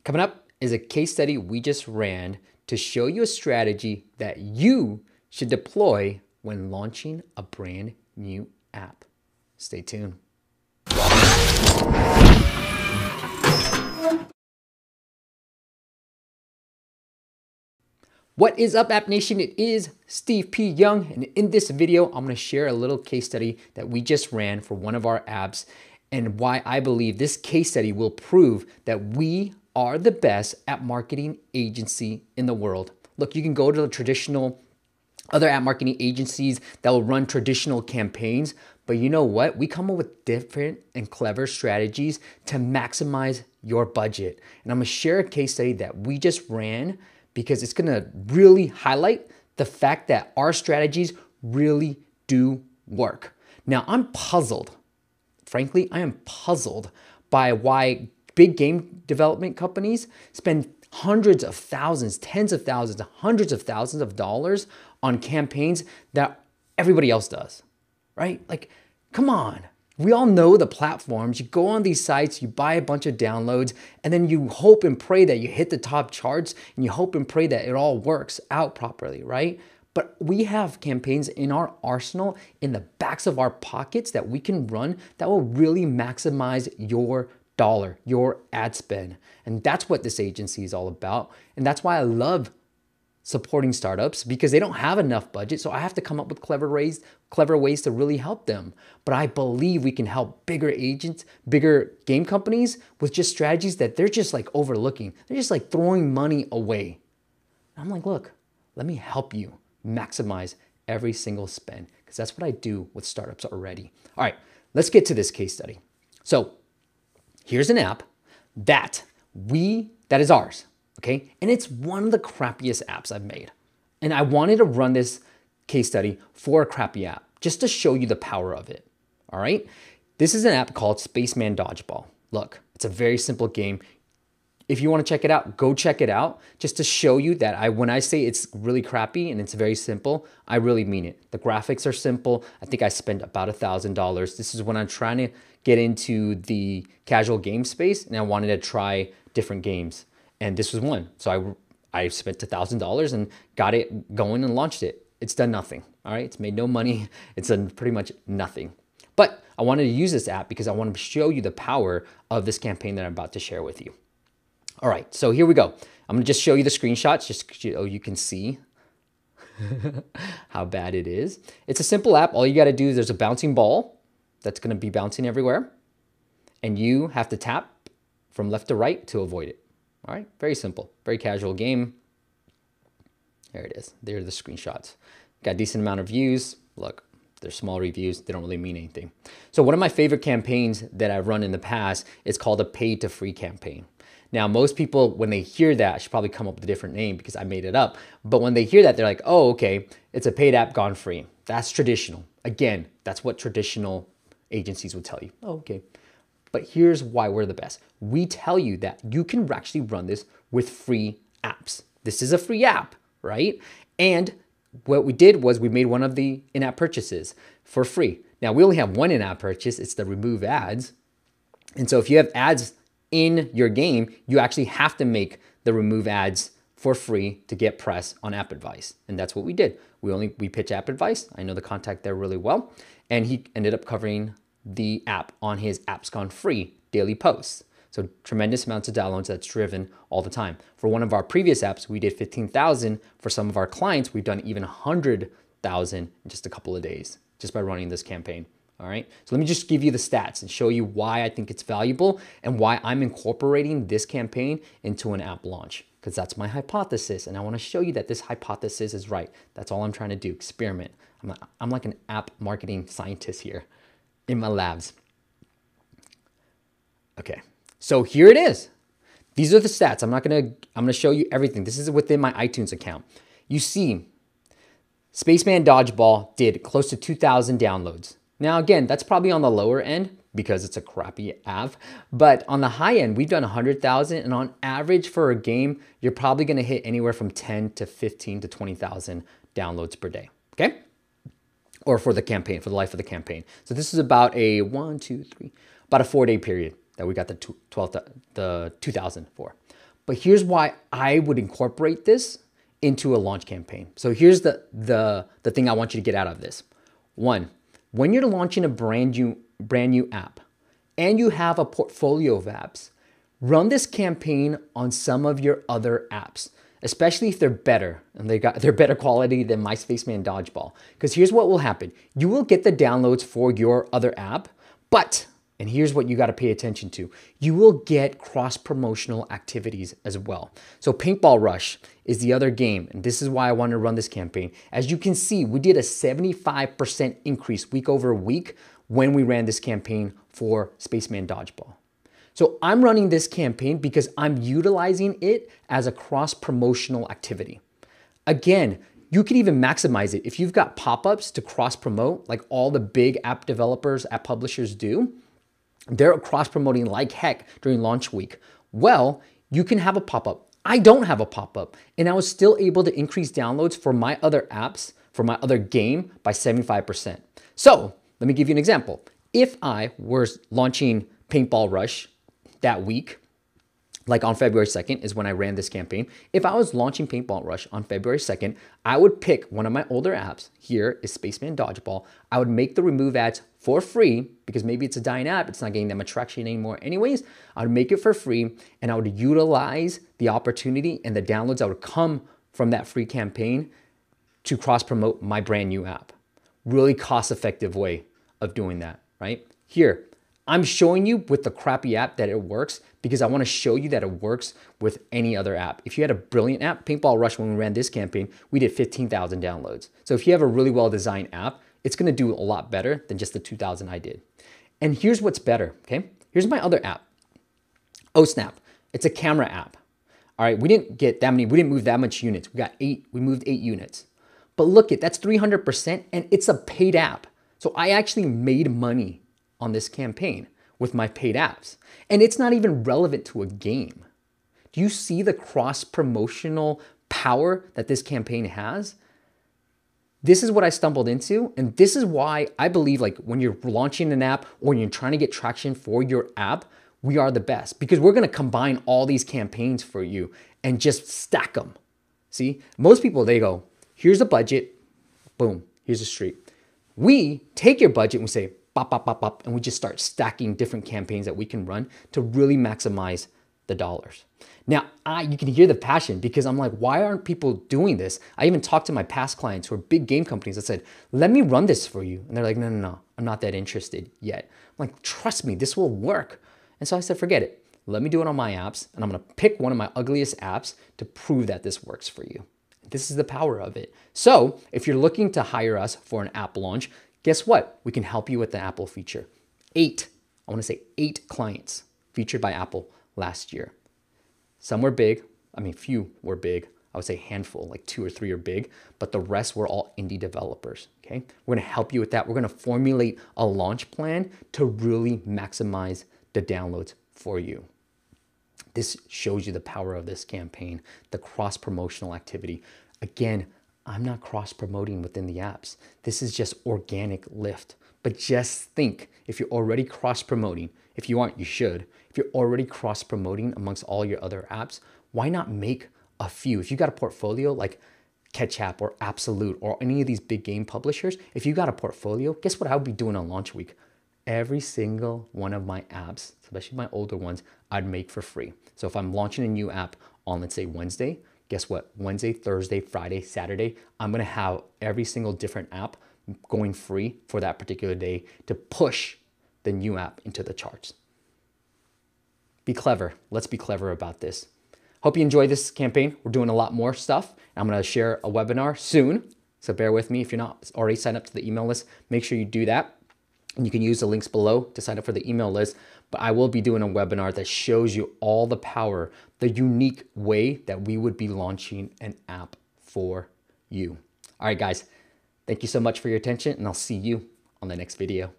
Coming up is a case study we just ran to show you a strategy that you should deploy when launching a brand new app. Stay tuned. What is up, App Nation? It is Steve P. Young, and in this video, I'm gonna share a little case study that we just ran for one of our apps and why I believe this case study will prove that we are the best app marketing agency in the world. Look, you can go to the traditional other app marketing agencies that will run traditional campaigns, but you know what? We come up with different and clever strategies to maximize your budget. And I'm gonna share a case study that we just ran because it's gonna really highlight the fact that our strategies really do work. Now, I'm puzzled. Frankly, I am puzzled by why big game development companies spend hundreds of thousands, tens of thousands, hundreds of thousands of dollars on campaigns that everybody else does, right? Like, come on. We all know the platforms. You go on these sites, you buy a bunch of downloads, and then you hope and pray that you hit the top charts, and you hope and pray that it all works out properly, right? But we have campaigns in our arsenal, in the backs of our pockets that we can run that will really maximize your dollar, your ad spend. And that's what this agency is all about. And that's why I love supporting startups, because they don't have enough budget. So I have to come up with clever ways to really help them. But I believe we can help bigger agents, bigger game companies with just strategies that they're just like overlooking. They're just like throwing money away. And I'm like, look, let me help you maximize every single spend, because that's what I do with startups already. All right, let's get to this case study. So here's an app that is ours. Okay, and it's one of the crappiest apps I've made. And I wanted to run this case study for a crappy app just to show you the power of it. All right, this is an app called Spaceman Dodgeball. Look, it's a very simple game. If you want to check it out, go check it out just to show you that when I say it's really crappy and it's very simple, I really mean it. The graphics are simple. I think I spent about $1,000. This is when I'm trying to get into the casual game space and I wanted to try different games. And this was one. So I spent $1,000 and got it going and launched it. It's done nothing, all right? It's made no money. It's done pretty much nothing. But I wanted to use this app because I want to show you the power of this campaign that I'm about to share with you. All right, so here we go. I'm gonna just show you the screenshots just so you can see how bad it is. It's a simple app. All you gotta do is there's a bouncing ball that's gonna be bouncing everywhere. And you have to tap from left to right to avoid it. All right, very simple, very casual game. There it is, there are the screenshots. Got a decent amount of views. Look, they're small reviews, they don't really mean anything. So one of my favorite campaigns that I've run in the past is called a pay to free campaign. Now, most people, when they hear that, I should probably come up with a different name because I made it up. But when they hear that, they're like, oh, okay, it's a paid app gone free. That's traditional. Again, that's what traditional agencies would tell you. Oh, okay. But here's why we're the best. We tell you that you can actually run this with free apps. This is a free app, right? And what we did was we made one of the in-app purchases for free. Now, we only have one in-app purchase. It's the remove ads. And so if you have ads in your game, you actually have to make the remove ads for free to get press on App Advice. And that's what we did. We pitch App Advice. I know the contact there really well. And he ended up covering the app on his Apps Gone Free daily posts. So tremendous amounts of downloads that's driven all the time. For one of our previous apps, we did 15,000. For some of our clients, we've done even 100,000 in just a couple of days, just by running this campaign. All right, so let me just give you the stats and show you why I think it's valuable and why I'm incorporating this campaign into an app launch, because that's my hypothesis. And I want to show you that this hypothesis is right. That's all I'm trying to do, experiment. I'm like an app marketing scientist here in my labs. Okay, so here it is. These are the stats. I'm gonna show you everything. This is within my iTunes account. You see, Spaceman Dodgeball did close to 2,000 downloads. Now, again, that's probably on the lower end because it's a crappy app, but on the high end, we've done 100,000, and on average for a game, you're probably gonna hit anywhere from 10 to 15 to 20,000 downloads per day, okay? Or for the campaign, for the life of the campaign. So this is about a about a 4-day period that we got the 2,000 for. But here's why I would incorporate this into a launch campaign. So here's the thing I want you to get out of this. One, when you're launching a brand new app and you have a portfolio of apps, run this campaign on some of your other apps, especially if they're better and they're better quality than My Spaceman Dodgeball. Because here's what will happen. You will get the downloads for your other app, but, and here's what you got to pay attention to, you will get cross-promotional activities as well. So Paintball Rush is the other game, and this is why I wanted to run this campaign. As you can see, we did a 75% increase week over week when we ran this campaign for Spaceman Dodgeball. So I'm running this campaign because I'm utilizing it as a cross-promotional activity. Again, you can even maximize it. If you've got pop-ups to cross-promote, like all the big app developers, app publishers do, they're cross-promoting like heck during launch week. Well, you can have a pop-up. I don't have a pop-up, and I was still able to increase downloads for my other apps, for my other game by 75%. So let me give you an example. If I was launching Paintball Rush that week, like on February 2nd is when I ran this campaign. If I was launching Paintball Rush on February 2nd, I would pick one of my older apps. Here is Spaceman Dodgeball. I would make the remove ads for free because maybe it's a dying app. It's not getting that much traction anymore anyways. I would make it for free and I would utilize the opportunity and the downloads that would come from that free campaign to cross promote my brand new app. Really cost-effective way of doing that, right? Here, I'm showing you with the crappy app that it works because I want to show you that it works with any other app. If you had a brilliant app, Paintball Rush, when we ran this campaign, we did 15,000 downloads. So if you have a really well-designed app, it's going to do a lot better than just the 2,000 I did. And here's what's better, okay? Here's my other app, OSnap. It's a camera app. All right, we didn't get that many, we didn't move that much units. We moved 8 units. But look, that's 300% and it's a paid app. So I actually made money on this campaign with my paid apps. And it's not even relevant to a game. Do you see the cross-promotional power that this campaign has? This is what I stumbled into, and this is why I believe like when you're launching an app or when you're trying to get traction for your app, we are the best because we're gonna combine all these campaigns for you and just stack them. See, most people, they go, here's a budget, boom, here's a street. We take your budget and we say, bop, bop, bop, bop, and we just start stacking different campaigns that we can run to really maximize the dollars. Now, you can hear the passion because I'm like, why aren't people doing this? I even talked to my past clients who are big game companies that said, let me run this for you. And they're like, no, I'm not that interested yet. I'm like, trust me, this will work. And so I said, forget it. Let me do it on my apps, and I'm gonna pick one of my ugliest apps to prove that this works for you. This is the power of it. So if you're looking to hire us for an app launch, guess what? We can help you with the Apple feature. 8 clients featured by Apple last year. Some were big. I mean, few were big. I would say handful, like 2 or 3 are big, but the rest were all indie developers, okay? We're gonna help you with that. We're gonna formulate a launch plan to really maximize the downloads for you. This shows you the power of this campaign, the cross-promotional activity. Again, I'm not cross-promoting within the apps. This is just organic lift. But just think, if you're already cross-promoting, if you aren't, you should. If you're already cross-promoting amongst all your other apps, why not make a few? If you got a portfolio like Ketchup or Absolute or any of these big game publishers, if you got a portfolio, guess what I would be doing on launch week? Every single one of my apps, especially my older ones, I'd make for free. So if I'm launching a new app on, let's say, Wednesday, guess what? Wednesday, Thursday, Friday, Saturday, I'm gonna have every single different app going free for that particular day to push the new app into the charts. Be clever. Let's be clever about this. Hope you enjoy this campaign. We're doing a lot more stuff. I'm gonna share a webinar soon, so bear with me. If you're not already signed up to the email list, make sure you do that. And you can use the links below to sign up for the email list. But I will be doing a webinar that shows you all the power, the unique way that we would be launching an app for you. All right, guys, thank you so much for your attention, and I'll see you on the next video.